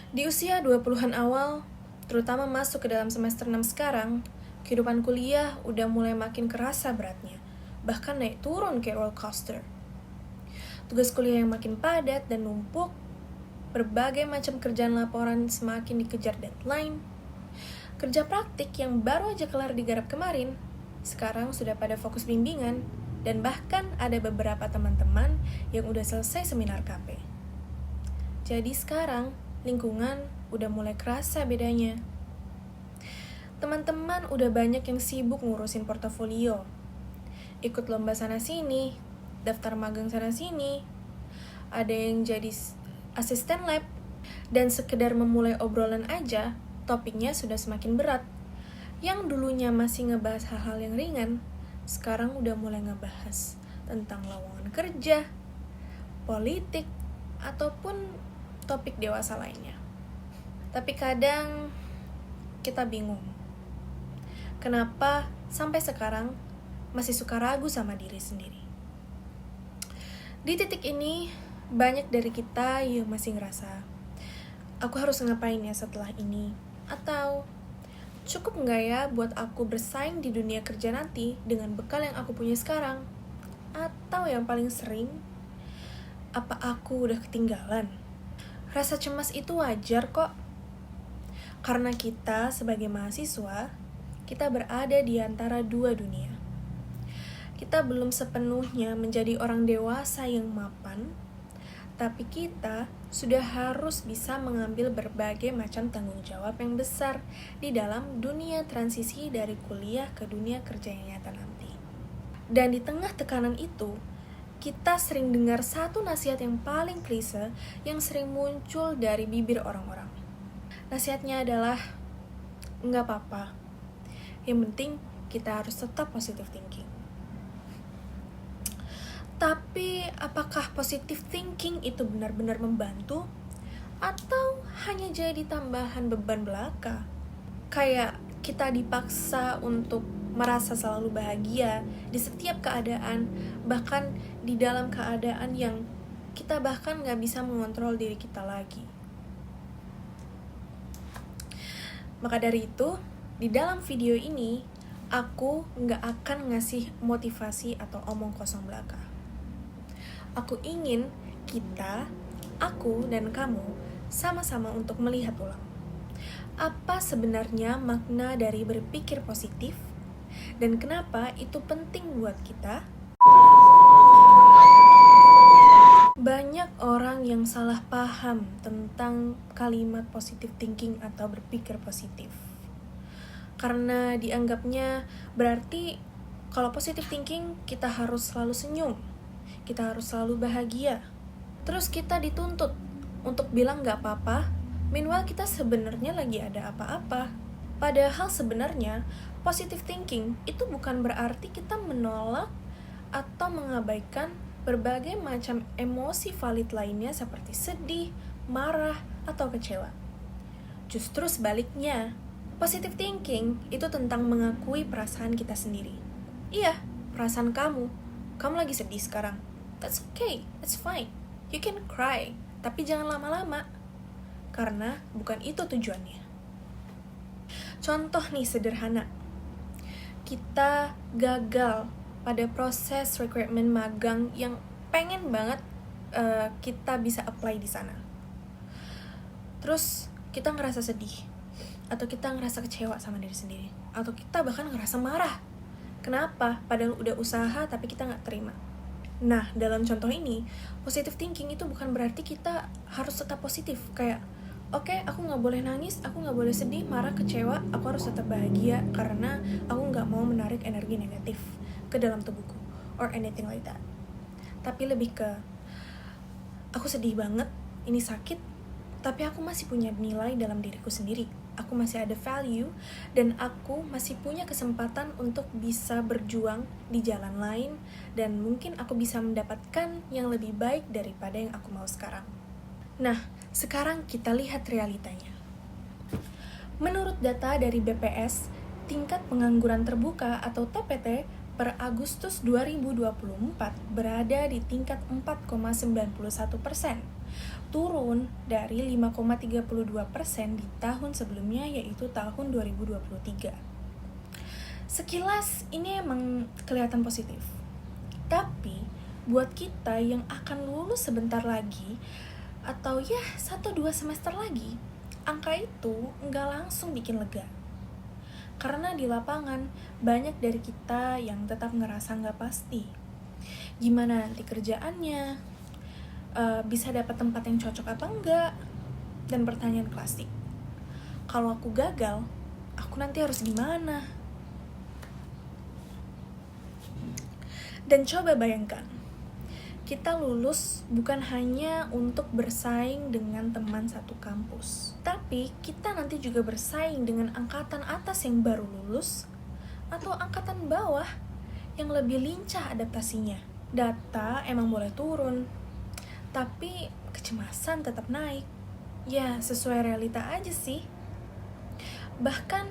Di usia 20-an awal, terutama masuk ke dalam semester 6 sekarang, kehidupan kuliah udah mulai makin kerasa beratnya, bahkan naik turun kayak roller coaster. Tugas kuliah yang makin padat dan numpuk, berbagai macam kerjaan laporan semakin dikejar deadline, kerja praktik yang baru aja kelar digarap kemarin, sekarang sudah pada fokus bimbingan, dan bahkan ada beberapa teman-teman yang udah selesai seminar KP. Jadi sekarang, lingkungan udah mulai kerasa bedanya. Teman-teman udah banyak yang sibuk ngurusin portofolio, ikut lomba sana-sini, daftar magang sana-sini, ada yang jadi asisten lab, dan sekedar memulai obrolan aja, topiknya sudah semakin berat. Yang dulunya masih ngebahas hal-hal yang ringan, sekarang udah mulai ngebahas tentang lowongan kerja, politik, ataupun topik dewasa lainnya. Tapi kadang kita bingung, kenapa sampai sekarang masih suka ragu sama diri sendiri. Di titik ini, banyak dari kita yang masih ngerasa, aku harus ngapain ya setelah ini? Atau, cukup nggak ya buat aku bersaing di dunia kerja nanti dengan bekal yang aku punya sekarang? Atau yang paling sering, apa aku udah ketinggalan? Rasa cemas itu wajar kok. Karena kita sebagai mahasiswa, kita berada di antara dua dunia. Kita belum sepenuhnya menjadi orang dewasa yang mapan, tapi kita sudah harus bisa mengambil berbagai macam tanggung jawab yang besar di dalam dunia transisi dari kuliah ke dunia kerja yang nyata nanti. Dan di tengah tekanan itu, kita sering dengar satu nasihat yang paling klise yang sering muncul dari bibir orang-orang. Nasihatnya adalah, nggak apa-apa, yang penting kita harus tetap positive thinking. Tapi apakah positive thinking itu benar-benar membantu? Atau hanya jadi tambahan beban belaka? Kayak kita dipaksa untuk merasa selalu bahagia di setiap keadaan, bahkan di dalam keadaan yang kita bahkan gak bisa mengontrol diri kita lagi. Maka dari itu, di dalam video ini, aku gak akan ngasih motivasi atau omong kosong belaka. Aku ingin kita, aku dan kamu, sama-sama untuk melihat ulang. Apa sebenarnya makna dari berpikir positif? Dan kenapa itu penting buat kita? Banyak orang yang salah paham tentang kalimat positive thinking atau berpikir positif. Karena dianggapnya berarti kalau positive thinking kita harus selalu senyum, kita harus selalu bahagia. Terus kita dituntut untuk bilang gak apa-apa, meanwhile kita sebenarnya lagi ada apa-apa. Padahal sebenarnya positive thinking itu bukan berarti kita menolak atau mengabaikan berbagai macam emosi valid lainnya seperti sedih, marah, atau kecewa. Justru sebaliknya, positive thinking itu tentang mengakui perasaan kita sendiri. Iya, perasaan kamu lagi sedih sekarang. That's okay, it's fine. You can cry, tapi jangan lama-lama. Karena bukan itu tujuannya. Contoh nih sederhana, kita gagal pada proses recruitment magang yang pengen banget kita bisa apply di sana. Terus kita ngerasa sedih, atau kita ngerasa kecewa sama diri sendiri, atau kita bahkan ngerasa marah. Kenapa? Padahal udah usaha tapi kita gak terima. Nah, dalam contoh ini, positive thinking itu bukan berarti kita harus tetap positif, kayak oke, aku gak boleh nangis, aku gak boleh sedih, marah, kecewa, aku harus tetap bahagia karena aku gak mau menarik energi negatif ke dalam tubuhku, or anything like that. Tapi lebih ke, aku sedih banget, ini sakit, tapi aku masih punya nilai dalam diriku sendiri. Aku masih ada value, dan aku masih punya kesempatan untuk bisa berjuang di jalan lain, dan mungkin aku bisa mendapatkan yang lebih baik daripada yang aku mau sekarang. Nah, sekarang kita lihat realitanya. Menurut data dari BPS, tingkat pengangguran terbuka atau TPT per Agustus 2024 berada di tingkat 4,91%. turun dari 5,32% di tahun sebelumnya, yaitu tahun 2023. Sekilas ini emang kelihatan positif. Tapi buat kita yang akan lulus sebentar lagi, atau ya 1-2 semester lagi, angka itu nggak langsung bikin lega. Karena di lapangan banyak dari kita yang tetap ngerasa nggak pasti. Gimana nanti kerjaannya, bisa dapat tempat yang cocok apa enggak, dan pertanyaan klasik, kalau aku gagal, aku nanti harus gimana? Dan coba bayangkan, kita lulus bukan hanya untuk bersaing dengan teman satu kampus, tapi kita nanti juga bersaing dengan angkatan atas yang baru lulus atau angkatan bawah yang lebih lincah adaptasinya. Data emang boleh turun, tapi kecemasan tetap naik. Ya, sesuai realita aja sih. Bahkan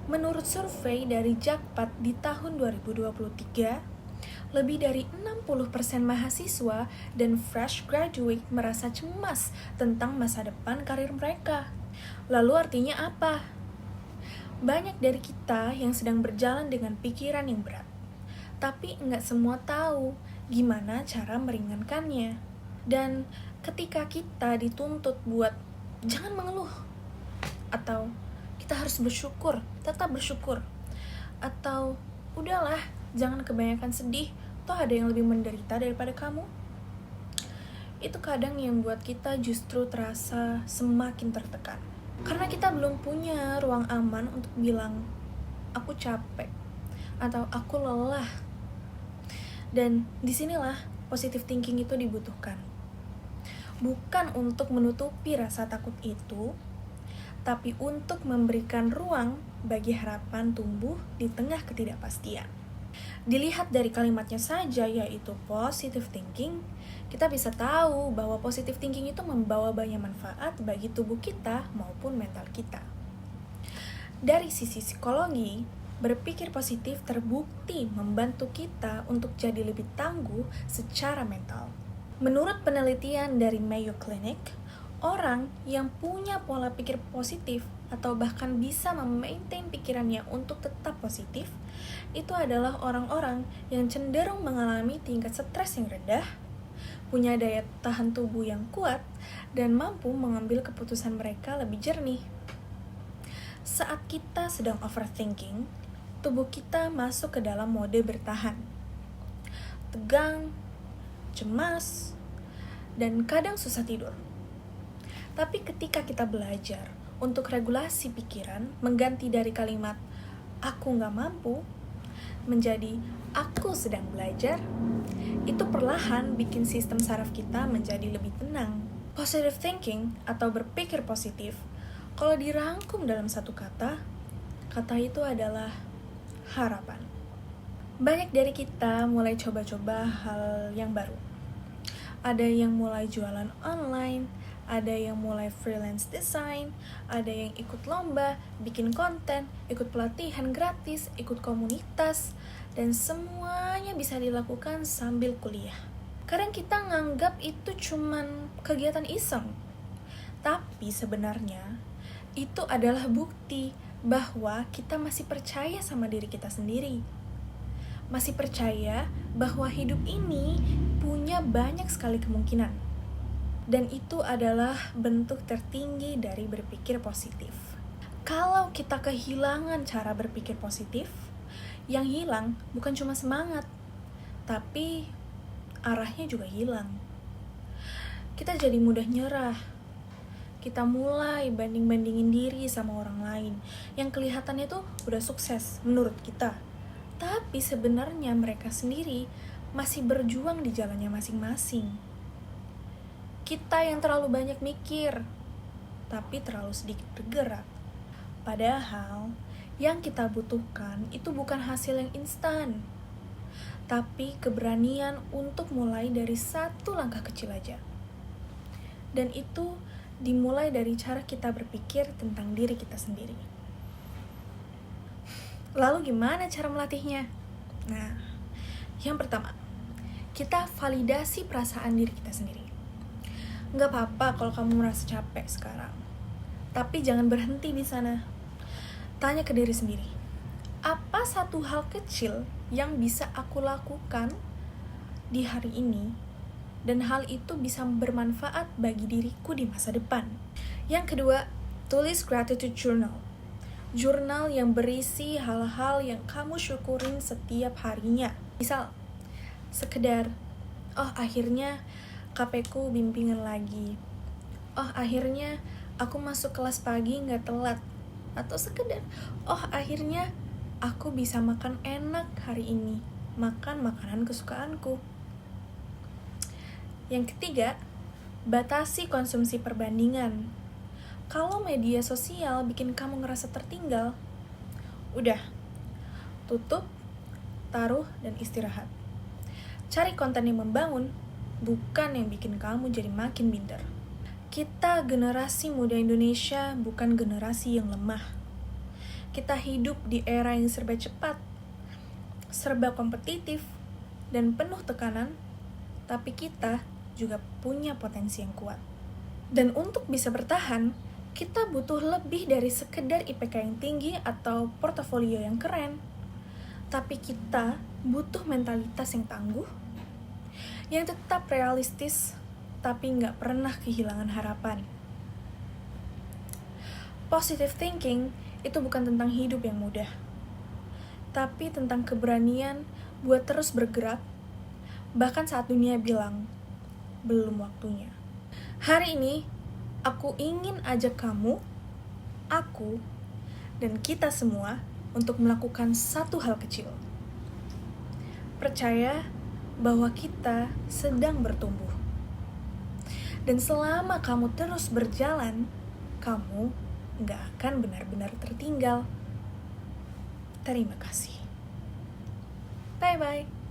menurut survei dari Jakpat di tahun 2023, lebih dari 60% mahasiswa dan fresh graduate merasa cemas tentang masa depan karir mereka. Lalu artinya apa? Banyak dari kita yang sedang berjalan dengan pikiran yang berat, tapi nggak semua tahu gimana cara meringankannya. Dan ketika kita dituntut buat jangan mengeluh, atau kita harus bersyukur, tetap bersyukur, atau udahlah, jangan kebanyakan sedih, toh ada yang lebih menderita daripada kamu. Itu kadang yang buat kita justru terasa semakin tertekan. Karena kita belum punya ruang aman untuk bilang, aku capek, atau aku lelah. Dan disinilah positive thinking itu dibutuhkan. Bukan untuk menutupi rasa takut itu, tapi untuk memberikan ruang bagi harapan tumbuh di tengah ketidakpastian. Dilihat dari kalimatnya saja, yaitu positive thinking, kita bisa tahu bahwa positive thinking itu membawa banyak manfaat bagi tubuh kita maupun mental kita. Dari sisi psikologi, berpikir positif terbukti membantu kita untuk jadi lebih tangguh secara mental. Menurut penelitian dari Mayo Clinic, orang yang punya pola pikir positif atau bahkan bisa memaintain pikirannya untuk tetap positif, itu adalah orang-orang yang cenderung mengalami tingkat stres yang rendah, punya daya tahan tubuh yang kuat, dan mampu mengambil keputusan mereka lebih jernih. Saat kita sedang overthinking, tubuh kita masuk ke dalam mode bertahan. Tegang, cemas, dan kadang susah tidur. Tapi ketika kita belajar untuk regulasi pikiran, mengganti dari kalimat aku gak mampu menjadi aku sedang belajar, itu perlahan bikin sistem saraf kita menjadi lebih tenang. Positive thinking atau berpikir positif, kalau dirangkum dalam satu kata itu adalah harapan. Banyak dari kita mulai coba-coba hal yang baru. Ada yang mulai jualan online, ada yang mulai freelance design, ada yang ikut lomba, bikin konten, ikut pelatihan gratis, ikut komunitas, dan semuanya bisa dilakukan sambil kuliah. Kadang kita nganggap itu cuman kegiatan iseng, tapi sebenarnya itu adalah bukti bahwa kita masih percaya sama diri kita sendiri. Masih percaya bahwa hidup ini punya banyak sekali kemungkinan. Dan itu adalah bentuk tertinggi dari berpikir positif. Kalau kita kehilangan cara berpikir positif, yang hilang bukan cuma semangat, tapi arahnya juga hilang. Kita jadi mudah nyerah. Kita mulai banding-bandingin diri sama orang lain yang kelihatannya tuh udah sukses menurut kita. Tapi sebenarnya mereka sendiri masih berjuang di jalannya masing-masing. Kita yang terlalu banyak mikir, tapi terlalu sedikit bergerak. Padahal, yang kita butuhkan itu bukan hasil yang instan, tapi keberanian untuk mulai dari satu langkah kecil aja. Dan itu dimulai dari cara kita berpikir tentang diri kita sendiri. Lalu gimana cara melatihnya? Nah, yang pertama, kita validasi perasaan diri kita sendiri. Gak apa-apa kalau kamu merasa capek sekarang. Tapi jangan berhenti di sana. Tanya ke diri sendiri, apa satu hal kecil yang bisa aku lakukan di hari ini dan hal itu bisa bermanfaat bagi diriku di masa depan? Yang kedua, tulis gratitude journal. Jurnal yang berisi hal-hal yang kamu syukurin setiap harinya. Misal, sekedar, oh akhirnya KP-ku bimbingan lagi. Oh akhirnya aku masuk kelas pagi gak telat. Atau sekedar, oh akhirnya aku bisa makan enak hari ini. Makan makanan kesukaanku. Yang ketiga, batasi konsumsi perbandingan. Kalau media sosial bikin kamu ngerasa tertinggal, udah, tutup, taruh, dan istirahat. Cari konten yang membangun, bukan yang bikin kamu jadi makin minder. Kita generasi muda Indonesia bukan generasi yang lemah. Kita hidup di era yang serba cepat, serba kompetitif, dan penuh tekanan, tapi kita juga punya potensi yang kuat. Dan untuk bisa bertahan, kita butuh lebih dari sekedar IPK yang tinggi atau portofolio yang keren. Tapi kita butuh mentalitas yang tangguh, yang tetap realistis, tapi nggak pernah kehilangan harapan. Positive thinking itu bukan tentang hidup yang mudah, tapi tentang keberanian buat terus bergerak, bahkan saat dunia bilang, belum waktunya. Hari ini, aku ingin ajak kamu, aku, dan kita semua untuk melakukan satu hal kecil. Percaya bahwa kita sedang bertumbuh. Dan selama kamu terus berjalan, kamu gak akan benar-benar tertinggal. Terima kasih. Bye-bye.